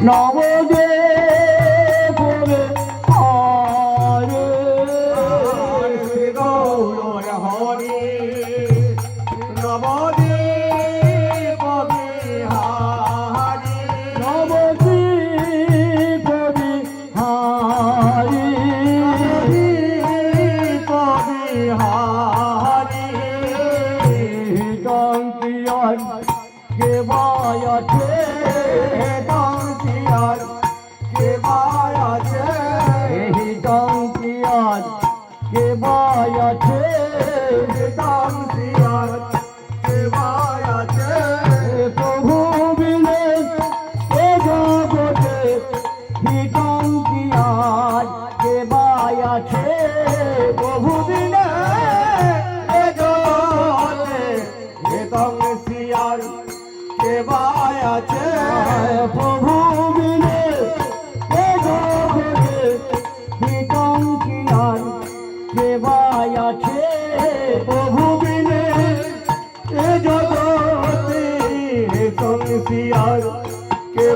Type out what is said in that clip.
নবদে করে গৌর হরি নবদে কবিহারি নবদী কবি হারি কবিহারি টঙ্কিয়ার কে বায়াছে টঙ্কিয়ার কে বায়াছে টঙ্কিয়ার কে বায়াছে টঙ্কিয়ার কে বায়াছে প্রভু বিনে এ জগতে টঙ্কিয়ার কে বায়াছে প্রভু বিনে এ জগতে টঙ্কিয়ার কে বায়াছে প্রভু বিনে এ জগতে টঙ্কিয়ার কে বায়াছে প্রভু বিনে এ জগতে টঙ্কিয়ার কে